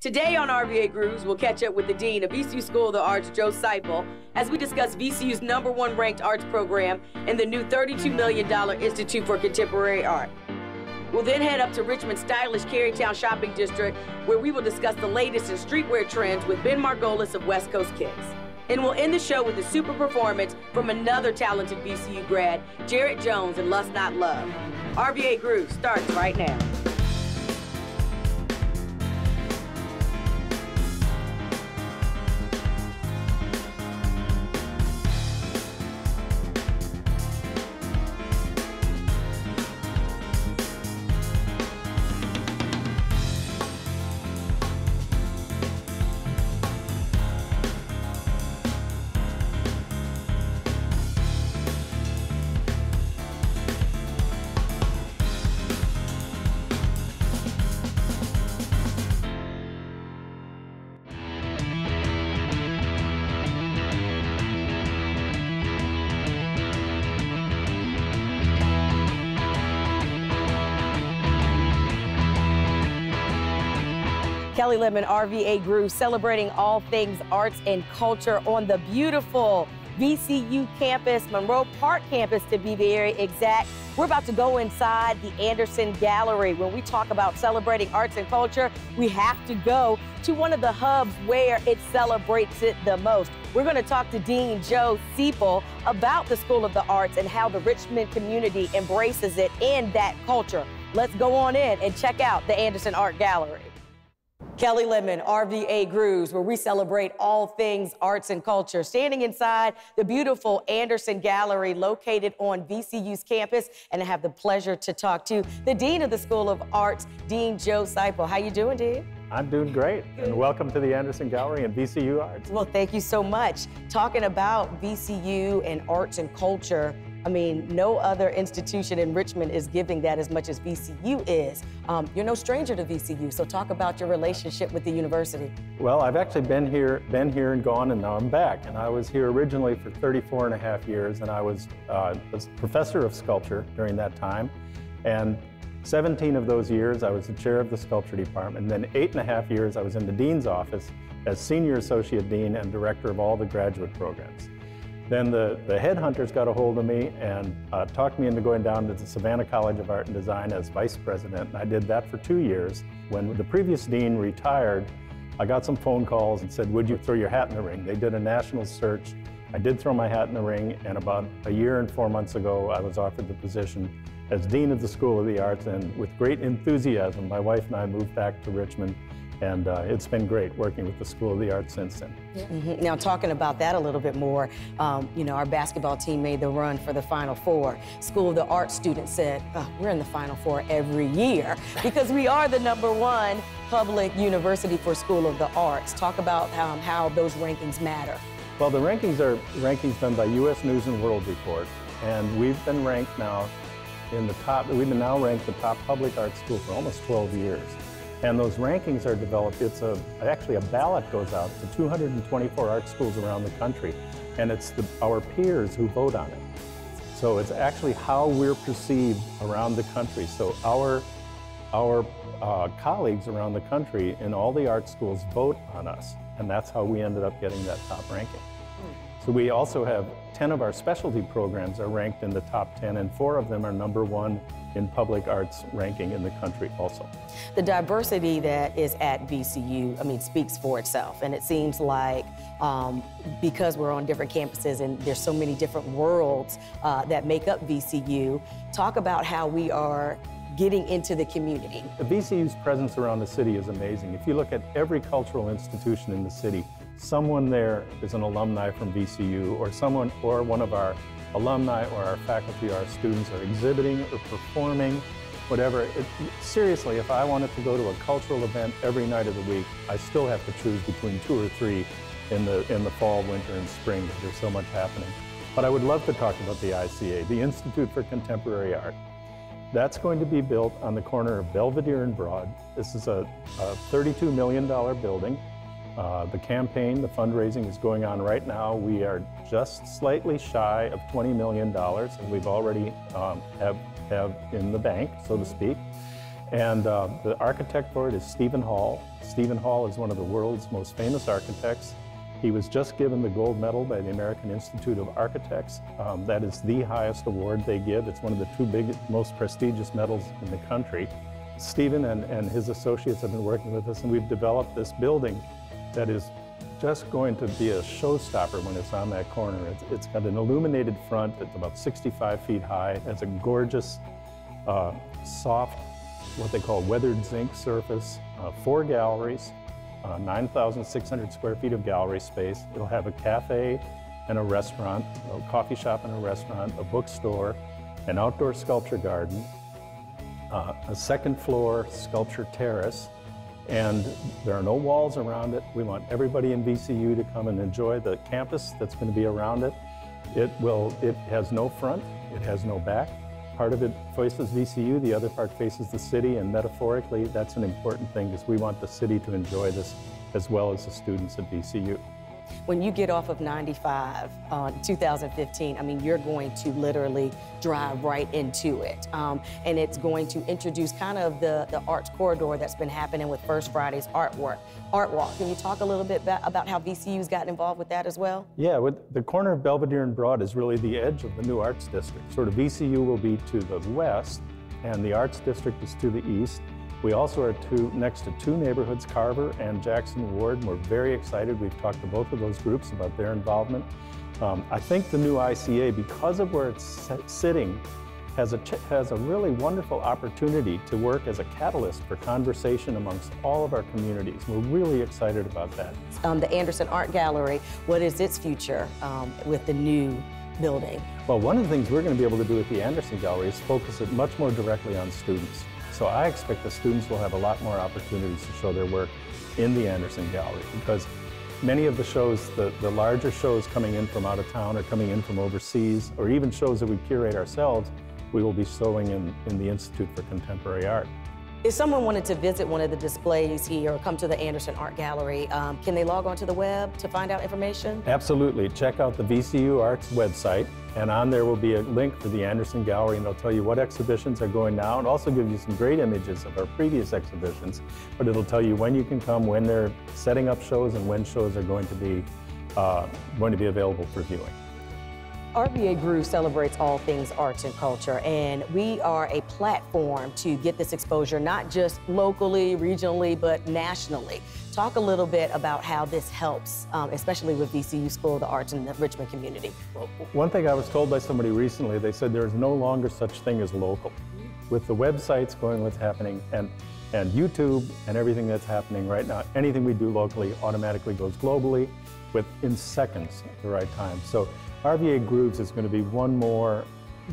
Today on RVA Grooves, we'll catch up with the Dean of VCU School of the Arts, Joe Seipel, as we discuss VCU's #1 ranked arts program and the new $32 million Institute for Contemporary Art. We'll then head up to Richmond's stylish Carytown shopping district, where we will discuss the latest in streetwear trends with Ben Margolis of West Coast Kicks. And we'll end the show with a super performance from another talented VCU grad, Jared Jones in Lust Not Love. RVA Grooves starts right now. Kelli Lemon, RVA Grooves, celebrating all things arts and culture on the beautiful VCU campus, Monroe Park campus to be very exact. We're about to go inside the Anderson Gallery. When we talk about celebrating arts and culture, we have to go to one of the hubs where it celebrates it the most. We're going to talk to Dean Joe Seipel about the School of the Arts and how the Richmond community embraces it and that culture. Let's go on in and check out the Anderson Art Gallery. Kelli Lemon, RVA Grooves, where we celebrate all things arts and culture. Standing inside the beautiful Anderson Gallery located on VCU's campus, and I have the pleasure to talk to the Dean of the School of Arts, Dean Joe Seipel. How you doing, Dean? I'm doing great, and welcome to the Anderson Gallery and VCU Arts. Well, thank you so much. Talking about VCU and arts and culture, I mean, no other institution in Richmond is giving that as much as VCU is. You're no stranger to VCU, so talk about your relationship with the university. Well, I've actually been here and gone, and now I'm back. And I was here originally for 34.5 years, and I was a professor of sculpture during that time. And 17 of those years, I was the chair of the sculpture department. And then 8.5 years, I was in the dean's office as senior associate dean and director of all the graduate programs. Then the headhunters got a hold of me and talked me into going down to the Savannah College of Art and Design as vice president, and I did that for 2 years. When the previous dean retired, I got some phone calls and said, would you throw your hat in the ring? They did a national search. I did throw my hat in the ring, and about a year and 4 months ago, I was offered the position as Dean of the School of the Arts, and with great enthusiasm, my wife and I moved back to Richmond. And it's been great working with the School of the Arts since then. Mm-hmm. Now, talking about that a little bit more, you know, our basketball team made the run for the Final Four. School of the Arts students said, oh, we're in the Final Four every year because we are the #1 public university for School of the Arts. Talk about how those rankings matter. Well, the rankings are rankings done by U.S. News and World Report, and we've been ranked now in the top, we've been now ranked the top public arts school for almost 12 years. And those rankings are developed, actually a ballot goes out to 224 art schools around the country, and it's our peers who vote on it. So it's actually how we're perceived around the country. So our colleagues around the country in all the art schools vote on us, and that's how we ended up getting that top ranking. So we also have 10 of our specialty programs are ranked in the top 10, and 4 of them are #1 in public arts ranking in the country also. The diversity that is at VCU, I mean, speaks for itself. And it seems like because we're on different campuses and there's so many different worlds that make up VCU, talk about how we are getting into the community. The VCU's presence around the city is amazing. If you look at every cultural institution in the city, someone there is an alumni from VCU, or one of our alumni or our faculty or our students are exhibiting or performing, whatever. Seriously, if I wanted to go to a cultural event every night of the week, I still have to choose between 2 or 3 in the fall, winter, and spring, because there's so much happening. But I would love to talk about the ICA, the Institute for Contemporary Art. That's going to be built on the corner of Belvedere and Broad. This is a $32 million building. The campaign, the fundraising is going on right now. We are just slightly shy of $20 million, and we've already have in the bank, so to speak. And the architect for it is Stephen Hall. Stephen Hall is one of the world's most famous architects. He was just given the gold medal by the American Institute of Architects. That is the highest award they give. It's one of the two most prestigious medals in the country. Stephen and his associates have been working with us, and we've developed this building that is just going to be a showstopper when it's on that corner. It's got an illuminated front. It's about 65 feet high. It has a gorgeous, soft, what they call weathered zinc surface, 4 galleries, 9,600 square feet of gallery space. It'll have a cafe and a restaurant, a coffee shop and a restaurant, a bookstore, an outdoor sculpture garden, a second floor sculpture terrace, and there are no walls around it. We want everybody in VCU to come and enjoy the campus that's going to be around it. It has no front, it has no back. Part of it faces VCU, the other part faces the city, and metaphorically, that's an important thing because we want the city to enjoy this as well as the students at VCU. When you get off of 95 on 2015, I mean, you're going to literally drive right into it. And it's going to introduce kind of the arts corridor that's been happening with First Friday's Art Walk. Can you talk a little bit about how VCU's gotten involved with that as well? Yeah, with the corner of Belvedere and Broad is really the edge of the new arts district. Sort of VCU will be to the west, and the arts district is to the east. We also are next to two neighborhoods, Carver and Jackson Ward, and we're very excited. We've talked to both of those groups about their involvement. I think the new ICA, because of where it's sitting, has a really wonderful opportunity to work as a catalyst for conversation amongst all of our communities. We're really excited about that. The Anderson Art Gallery, what is its future with the new building? Well, one of the things we're going to be able to do at the Anderson Gallery is focus it much more directly on students. So I expect the students will have a lot more opportunities to show their work in the Anderson Gallery, because many of the shows, the larger shows coming in from out of town or coming in from overseas, or even shows that we curate ourselves, we will be showing in the Institute for Contemporary Art. If someone wanted to visit one of the displays here or come to the Anderson Art Gallery, can they log on to the web to find out information? Absolutely. Check out the VCU Arts website, and on there will be a link for the Anderson Gallery, and they'll tell you what exhibitions are going now, and also give you some great images of our previous exhibitions. But it'll tell you when you can come, when they're setting up shows, and when shows are going to be available for viewing. RVA Grooves celebrates all things arts and culture, and we are a platform to get this exposure, not just locally, regionally, but nationally. Talk a little bit about how this helps, especially with VCU School of the Arts in the Richmond community. Well, one thing I was told by somebody recently, they said there is no longer such thing as local. With the websites going what's happening, and YouTube and everything that's happening right now, anything we do locally automatically goes globally within seconds at the right time. So RVA Grooves is going to be one more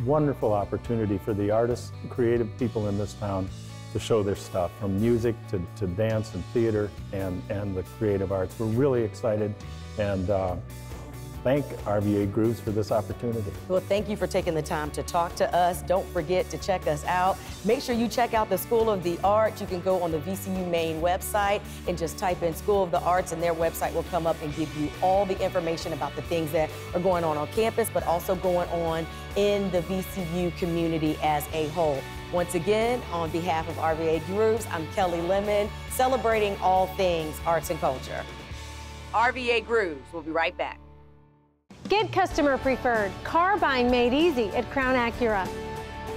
wonderful opportunity for the artists and creative people in this town to show their stuff, from music to dance and theater and the creative arts. We're really excited, and thank RVA Grooves for this opportunity. Well, thank you for taking the time to talk to us. Don't forget to check us out. Make sure you check out the School of the Arts. You can go on the VCU main website and just type in School of the Arts, and their website will come up and give you all the information about the things that are going on campus, but also going on in the VCU community as a whole. Once again, on behalf of RVA Grooves, I'm Kelli Lemon, celebrating all things arts and culture. RVA Grooves, we'll be right back. Get customer preferred car buying made easy at Crown Acura.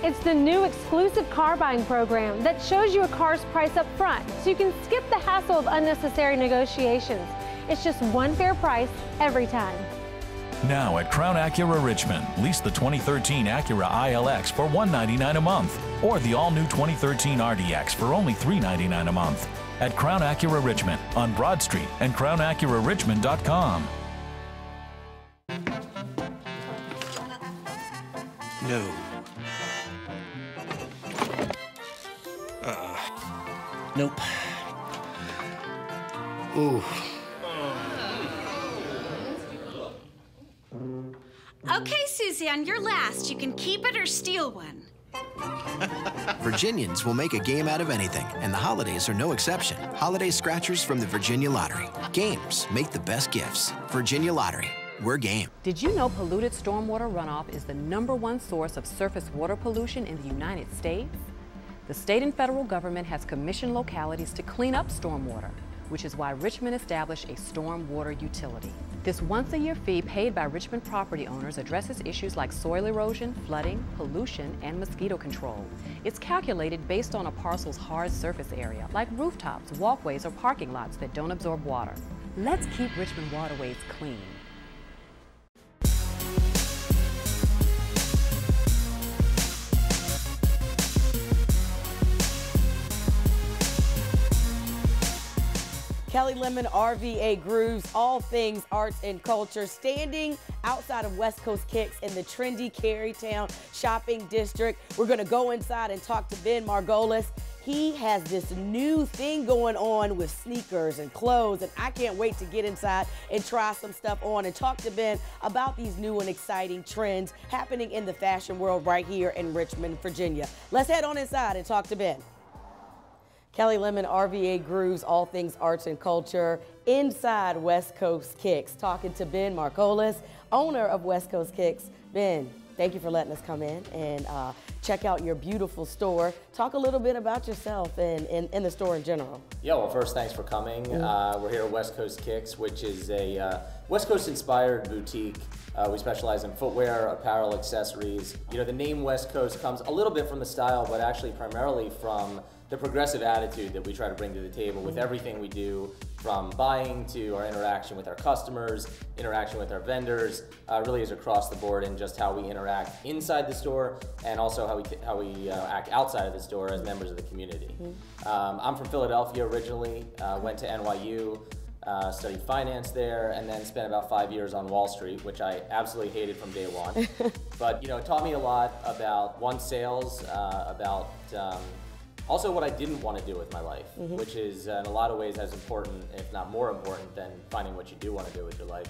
It's the new exclusive car buying program that shows you a car's price up front, so you can skip the hassle of unnecessary negotiations. It's just one fair price every time. Now at Crown Acura Richmond, lease the 2013 Acura ILX for $199 a month, or the all-new 2013 RDX for only $399 a month. At Crown Acura Richmond on Broad Street and crownacurarichmond.com. No. Nope. Ooh. Okay, Suzanne, you're last. You can keep it or steal one. Virginians will make a game out of anything, and the holidays are no exception. Holiday scratchers from the Virginia Lottery. Games make the best gifts. Virginia Lottery. We're game. Did you know polluted stormwater runoff is the #1 source of surface water pollution in the United States? The state and federal government has commissioned localities to clean up stormwater. which is why Richmond established a storm water utility. This once-a-year fee paid by Richmond property owners addresses issues like soil erosion, flooding, pollution, and mosquito control. It's calculated based on a parcel's hard surface area, like rooftops, walkways, or parking lots that don't absorb water. Let's keep Richmond waterways clean. Kelli Lemon, RVA Grooves, all things arts and culture, standing outside of West Coast Kicks in the trendy Carytown shopping district. We're going to go inside and talk to Ben Margolis. He has this new thing going on with sneakers and clothes, and I can't wait to get inside and try some stuff on and talk to Ben about these new and exciting trends happening in the fashion world right here in Richmond, Virginia. Let's head on inside and talk to Ben. Kelli Lemon, RVA Grooves, all things arts and culture, inside West Coast Kicks, talking to Ben Margolis, owner of West Coast Kicks. Ben, thank you for letting us come in and check out your beautiful store. Talk a little bit about yourself and the store in general. Yeah, well, first, thanks for coming. We're here at West Coast Kicks, which is a West Coast-inspired boutique. We specialize in footwear, apparel, accessories. You know, the name West Coast comes a little bit from the style, but actually primarily from the progressive attitude that we try to bring to the table with everything we do, from buying to our interaction with our customers, interaction with our vendors, really is across the board in just how we interact inside the store and also how we act outside of the store as members of the community. I'm from Philadelphia originally, went to NYU, studied finance there, and then spent about 5 years on Wall Street, which I absolutely hated from day one. But you know, it taught me a lot about sales, about also what I didn't want to do with my life, which is in a lot of ways as important, if not more important, than finding what you do want to do with your life.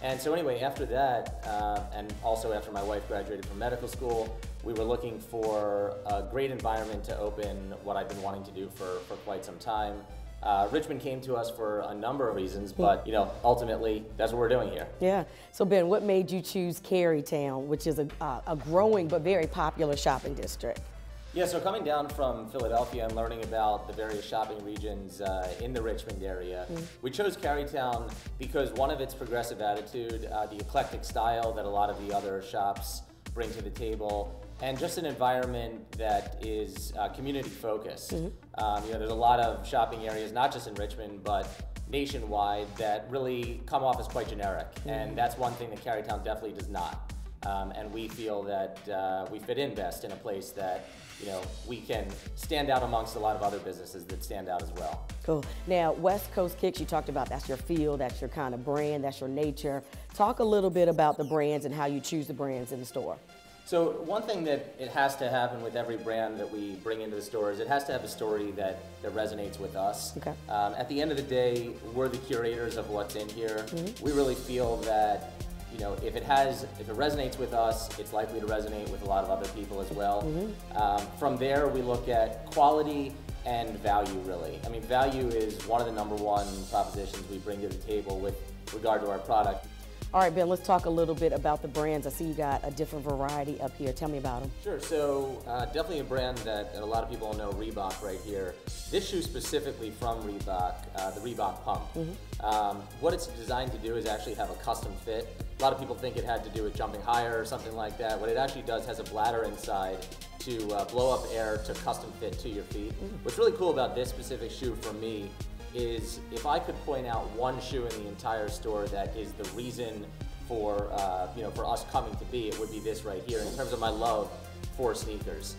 And so anyway, after that, and also after my wife graduated from medical school, we were looking for a great environment to open what I've been wanting to do for quite some time. Richmond came to us for a number of reasons, but you know, ultimately, that's what we're doing here. Yeah. So Ben, what made you choose Carytown, which is a growing but very popular shopping district? Yeah, so coming down from Philadelphia and learning about the various shopping regions in the Richmond area, we chose Carytown because one of its progressive attitude, the eclectic style that a lot of the other shops bring to the table, and just an environment that is community focused. You know, there's a lot of shopping areas, not just in Richmond, but nationwide, that really come off as quite generic. And that's one thing that Carytown definitely does not. And we feel that we fit in best in a place that, you know, we can stand out amongst a lot of other businesses that stand out as well. Cool. Now, West Coast Kicks, you talked about that's your field, that's your kind of brand, that's your nature. Talk a little bit about the brands and how you choose the brands in the store. So one thing that it has to happen with every brand that we bring into the store is it has to have a story that resonates with us. Okay. At the end of the day, we're the curators of what's in here. We really feel that, you know, if it resonates with us, it's likely to resonate with a lot of other people as well. From there, we look at quality and value, really. I mean, value is one of the #1 propositions we bring to the table with regard to our product. All right, Ben, let's talk a little bit about the brands. I see you got a different variety up here. Tell me about them. Sure, so definitely a brand that a lot of people know, Reebok right here. This shoe specifically from Reebok, the Reebok Pump. What it's designed to do is actually have a custom fit. A lot of people think it had to do with jumping higher or something like that. What it actually does has a bladder inside to blow up air to custom fit to your feet. What's really cool about this specific shoe for me is if I could point out one shoe in the entire store that is the reason for you know, for us coming to be, it would be this right here in terms of my love for sneakers.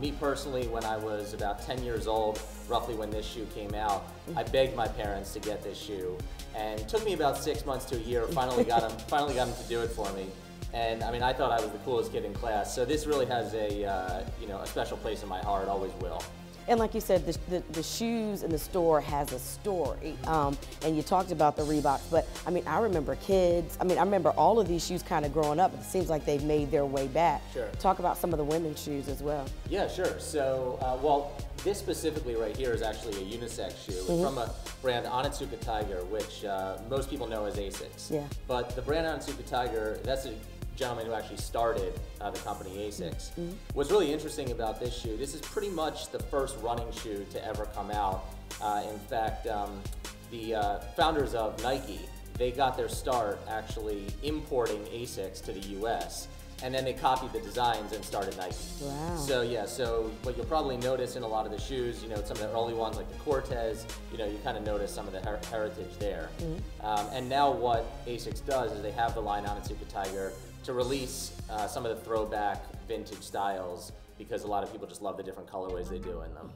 Me personally, when I was about 10 years old, roughly when this shoe came out, I begged my parents to get this shoe, and it took me about 6 months to a year. Finally got them to do it for me. And I mean, I thought I was the coolest kid in class. So this really has a you know, a special place in my heart. Always will. And like you said, the shoes in the store has a story. And you talked about the Reeboks, but I mean, I remember kids. I mean, I remember all of these shoes kind of growing up. It seems like they've made their way back. Sure. Talk about some of the women's shoes as well. Yeah, sure. So, well, this specifically right here is actually a unisex shoe. It's from a brand Onitsuka Tiger, which most people know as Asics. Yeah. But the brand Onitsuka Tiger, that's a gentleman who actually started the company Asics. What's really interesting about this shoe, this is pretty much the first running shoe to ever come out. In fact, the founders of Nike, they got their start actually importing Asics to the US, and then they copied the designs and started Nike. Wow. So yeah, so what you'll probably notice in a lot of the shoes, you know, some of the early ones like the Cortez, you know, you kind of notice some of the heritage there. And now what Asics does is they have the line on Onitsuka Tiger to release some of the throwback vintage styles, because a lot of people just love the different colorways they do in them.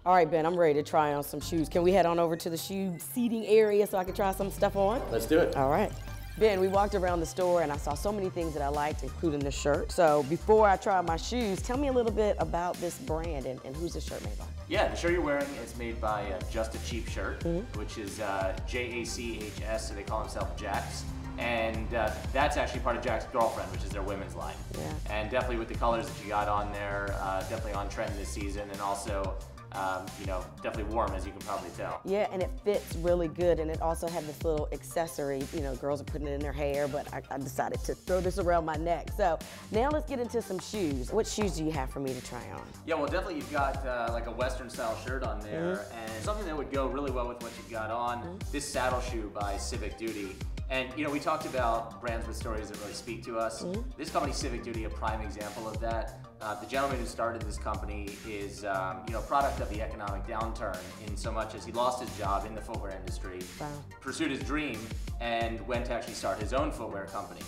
All right, Ben, I'm ready to try on some shoes. Can we head on over to the shoe seating area so I can try some stuff on? Let's do it. All right. Ben, we walked around the store and I saw so many things that I liked, including the shirt. So before I try my shoes, tell me a little bit about this brand and who's this shirt made by? Yeah, the shirt you're wearing is made by Just a Cheap Shirt, which is J-A-C-H-S, so they call themselves Jax. And that's actually part of Jack's Girlfriend, which is their women's line. Yeah. And definitely with the colors that you got on there, definitely on trend this season, and also, you know, definitely warm, as you can probably tell. Yeah, and it fits really good, and it also had this little accessory. You know, girls are putting it in their hair, but I decided to throw this around my neck. So now let's get into some shoes. What shoes do you have for me to try on? Yeah, well, definitely you've got like a Western style shirt on there, and something that would go really well with what you've got on, this saddle shoe by Civic Duty. And you know, we talked about brands with stories that really speak to us. This company, Civic Duty, a prime example of that. The gentleman who started this company is, you know, product of the economic downturn, in so much as he lost his job in the footwear industry, pursued his dream, and went to actually start his own footwear company.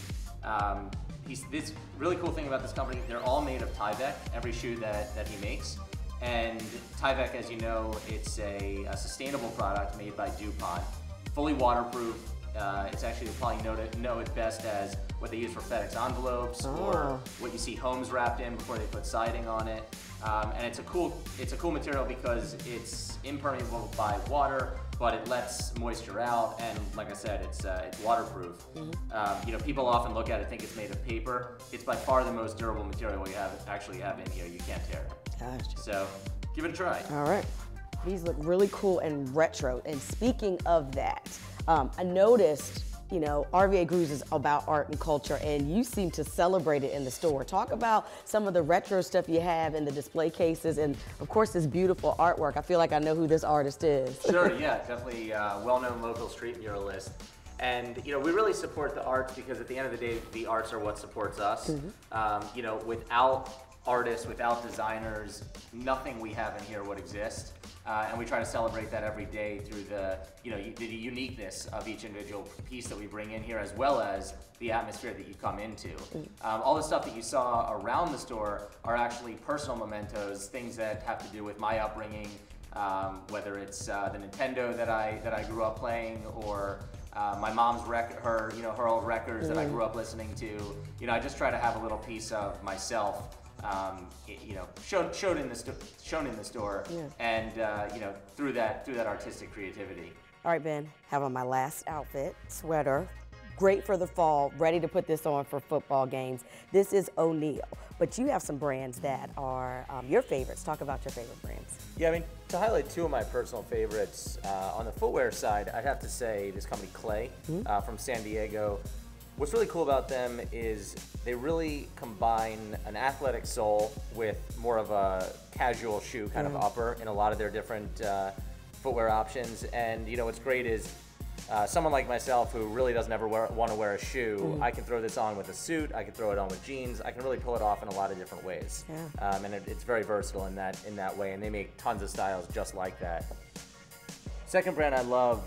This really cool thing about this company, they're all made of Tyvek, every shoe that he makes. And Tyvek, as you know, it's a sustainable product made by DuPont, fully waterproof. It's actually, you'll probably know it best as what they use for FedEx envelopes, or what you see homes wrapped in before they put siding on it. And it's a cool material because it's impermeable by water, but it lets moisture out, and like I said, it's waterproof. You know, people often look at it, think it's made of paper. It's by far the most durable material you actually have in here. You can't tear it. Gotcha. So give it a try. All right. These look really cool and retro. And speaking of that, I noticed, you know, RVA Grooves is about art and culture, and you seem to celebrate it in the store. Talk about some of the retro stuff you have in the display cases, and of course this beautiful artwork. I feel like I know who this artist is. Sure, yeah, definitely well-known local street muralist. And you know, we really support the arts because at the end of the day, the arts are what supports us. You know, without artists, without designers, nothing we have in here would exist. And we try to celebrate that every day through the uniqueness of each individual piece that we bring in here, as well as the atmosphere that you come into. All the stuff that you saw around the store are actually personal mementos, things that have to do with my upbringing, whether it's the Nintendo that I grew up playing, or my mom's her old records that I grew up listening to. You know, I just try to have a little piece of myself, you know, shown in the store, and you know, through that artistic creativity. All right, Ben, have on my last outfit, sweater. Great for the fall, ready to put this on for football games. This is O'Neill, but you have some brands that are your favorites. Talk about your favorite brands. Yeah, I mean, to highlight two of my personal favorites, on the footwear side, I'd have to say this company, Clay, from San Diego. What's really cool about them is they really combine an athletic sole with more of a casual shoe kind of upper in a lot of their different footwear options. And you know, what's great is someone like myself who really doesn't ever want to wear a shoe, I can throw this on with a suit, I can throw it on with jeans, I can really pull it off in a lot of different ways. And it's very versatile in that way, and they make tons of styles just like that. Second brand I love,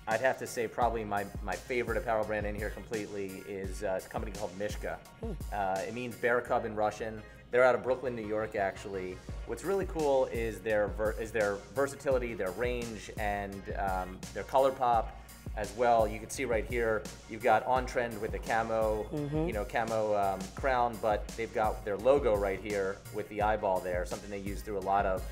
I'd have to say probably my favorite apparel brand in here completely is a company called Mishka. It means bear cub in Russian. They're out of Brooklyn, New York, actually. What's really cool is their versatility, their range, and their color pop as well. You can see right here, you've got on trend with the camo, you know, camo crown, but they've got their logo right here with the eyeball there, something they use through a lot of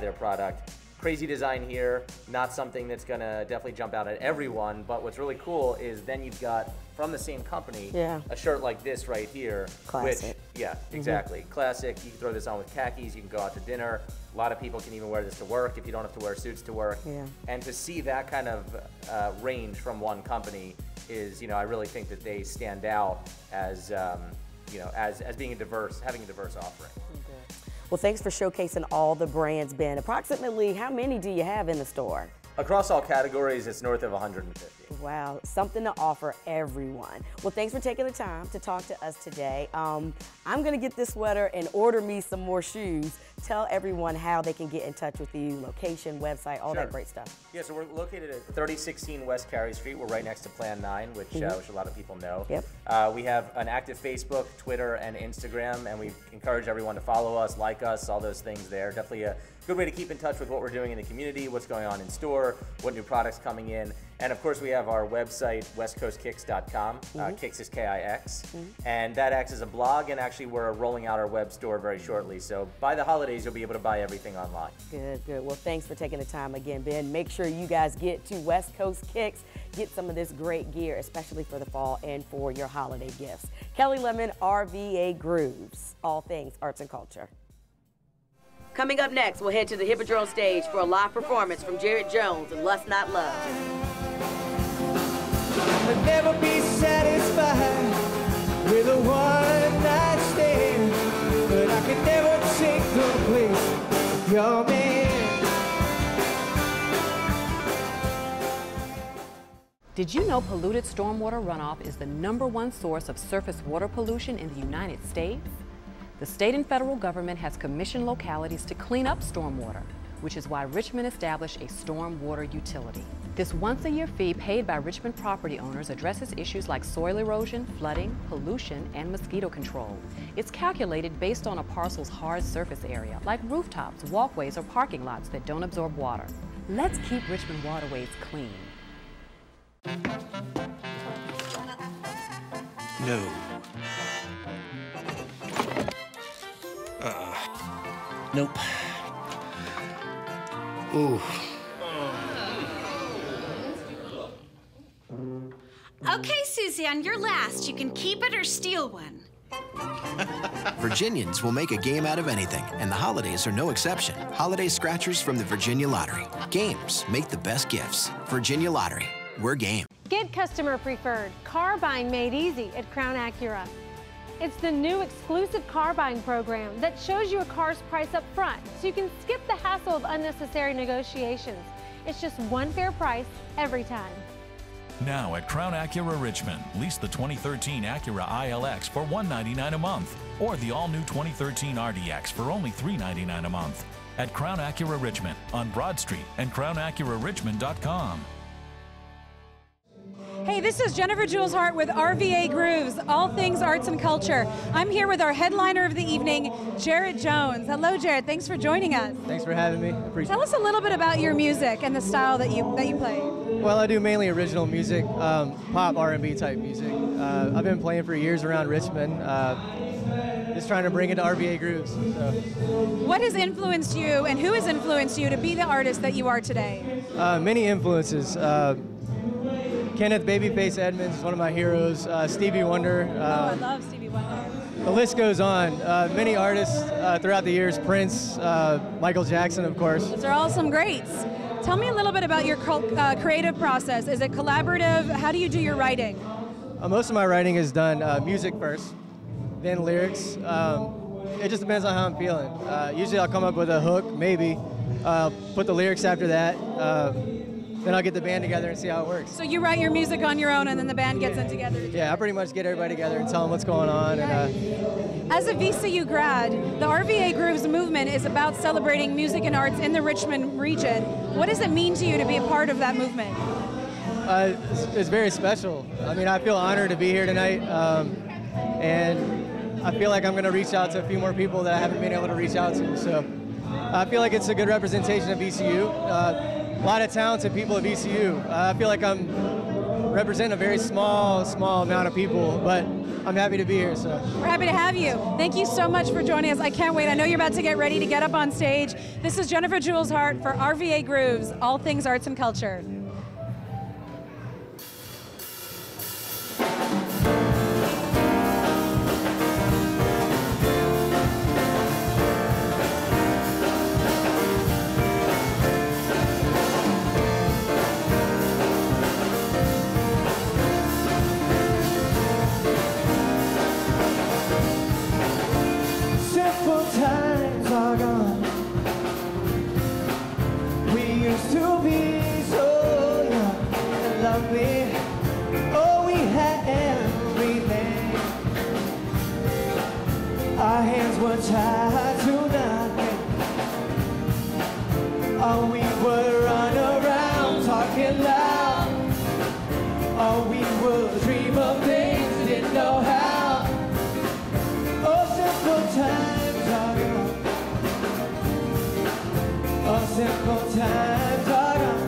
their product. Crazy design here, not something that's gonna definitely jump out at everyone, but what's really cool is then you've got, from the same company, a shirt like this right here. Classic. Which, yeah, exactly. Classic. You can throw this on with khakis, you can go out to dinner. A lot of people can even wear this to work if you don't have to wear suits to work. And to see that kind of range from one company is, you know, I really think that they stand out as, you know, as being having a diverse offering. Well, thanks for showcasing all the brands, Ben. Approximately how many do you have in the store? Across all categories, it's north of 150. Wow, something to offer everyone. Well, thanks for taking the time to talk to us today. I'm gonna get this sweater and order me some more shoes. Tell everyone how they can get in touch with you, location, website, all that great stuff. Yeah, so we're located at 3016 West Cary Street. We're right next to Plan 9, which a lot of people know. Yep. We have an active Facebook, Twitter, and Instagram, and we encourage everyone to follow us, like us, all those things there. Definitely a good way to keep in touch with what we're doing in the community, what's going on in store, what new products coming in. And of course, we have our website, westcoastkicks.com. Kicks is K-I-X. And that acts as a blog, and actually we're rolling out our web store very shortly. So by the holidays, you'll be able to buy everything online. Good, good. Well, thanks for taking the time again, Ben. Make sure you guys get to West Coast Kicks. Get some of this great gear, especially for the fall and for your holiday gifts. Kelli Lemon, RVA Grooves, all things arts and culture. Coming up next, we'll head to the Hippodrome stage for a live performance from Jared Jones and Lust Not Love. I'll never be satisfied with a one-night stand, but I can never take the place of your man. Did you know polluted stormwater runoff is the #1 source of surface water pollution in the United States? The state and federal government has commissioned localities to clean up stormwater, which is why Richmond established a storm water utility. This once-a-year fee paid by Richmond property owners addresses issues like soil erosion, flooding, pollution, and mosquito control. It's calculated based on a parcel's hard surface area, like rooftops, walkways, or parking lots that don't absorb water. Let's keep Richmond waterways clean. No. Nope. Ooh. Okay, Suzanne, you're last. You can keep it or steal one. Virginians will make a game out of anything, and the holidays are no exception. Holiday scratchers from the Virginia Lottery. Games make the best gifts. Virginia Lottery. We're game. Get customer preferred car buying made easy at Crown Acura. It's the new exclusive car buying program that shows you a car's price up front, so you can skip the hassle of unnecessary negotiations. It's just one fair price every time. Now at Crown Acura Richmond, lease the 2013 Acura ILX for $199 a month, or the all-new 2013 RDX for only $399 a month. At Crown Acura Richmond on Broad Street and crownacurarichmond.com. Hey, this is Jennifer Jules Hart with RVA Grooves, all things arts and culture. I'm here with our headliner of the evening, Jared Jones. Hello, Jared. Thanks for joining us. Thanks for having me. Appreciate it. Tell us a little bit about your music and the style that you play. Well, I do mainly original music, pop R&B type music. I've been playing for years around Richmond, just trying to bring it to RVA Grooves. So. What has influenced you, and who has influenced you to be the artist that you are today? Many influences. Kenneth Babyface Edmonds is one of my heroes. Stevie Wonder. I love Stevie Wonder. The list goes on. Many artists throughout the years, Prince, Michael Jackson, of course. Those are all some greats. Tell me a little bit about your creative process. Is it collaborative? How do you do your writing? Most of my writing is done music first, then lyrics. It just depends on how I'm feeling. Usually I'll come up with a hook, maybe, put the lyrics after that. Then I'll get the band together and see how it works. So you write your music on your own and then the band gets it together? Yeah, I pretty much get everybody together and tell them what's going on. And, As a VCU grad, the RVA Grooves movement is about celebrating music and arts in the Richmond region. What does it mean to you to be a part of that movement? It's very special. I mean, I feel honored to be here tonight. And I feel like I'm going to reach out to a few more people that I haven't been able to reach out to. So I feel like it's a good representation of VCU. A lot of talented people at VCU. I feel like I'm representing a very small amount of people, but I'm happy to be here. So we're happy to have you. Thank you so much for joining us. I can't wait. I know you're about to get ready to get up on stage. This is Jennifer Jules Hart for RVA Grooves, all things arts and culture. Times are gone. We used to be so lovely. Oh, we had everything. Our hands were tied to nothing. Oh, we would run around talking loud. Oh, we would dream of things we didn't know how. Oh, simple times are gone. Oh, simple times are gone.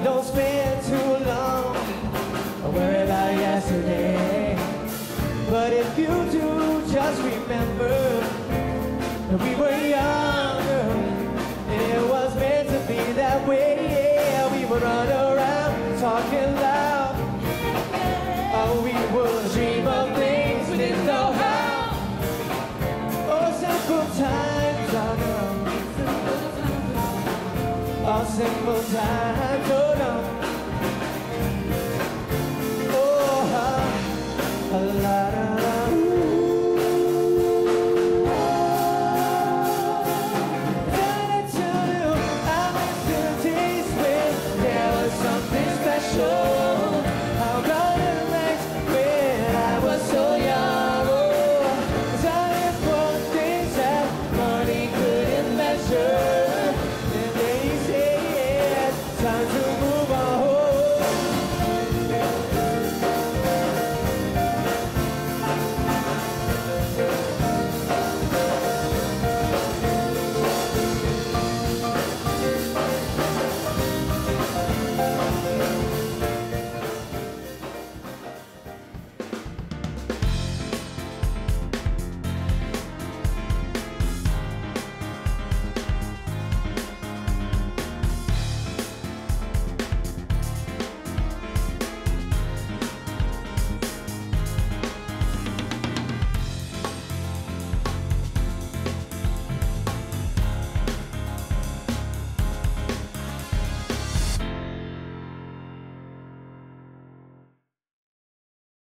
Don't spend too long worrying about yesterday. But if you do, just remember that we were younger. It was meant to be that way. Yeah, we would run around talking loud. Oh, we would dream of things we didn't know how. Oh, simple times are gone. Oh, simple times are gone. Oh, la la la.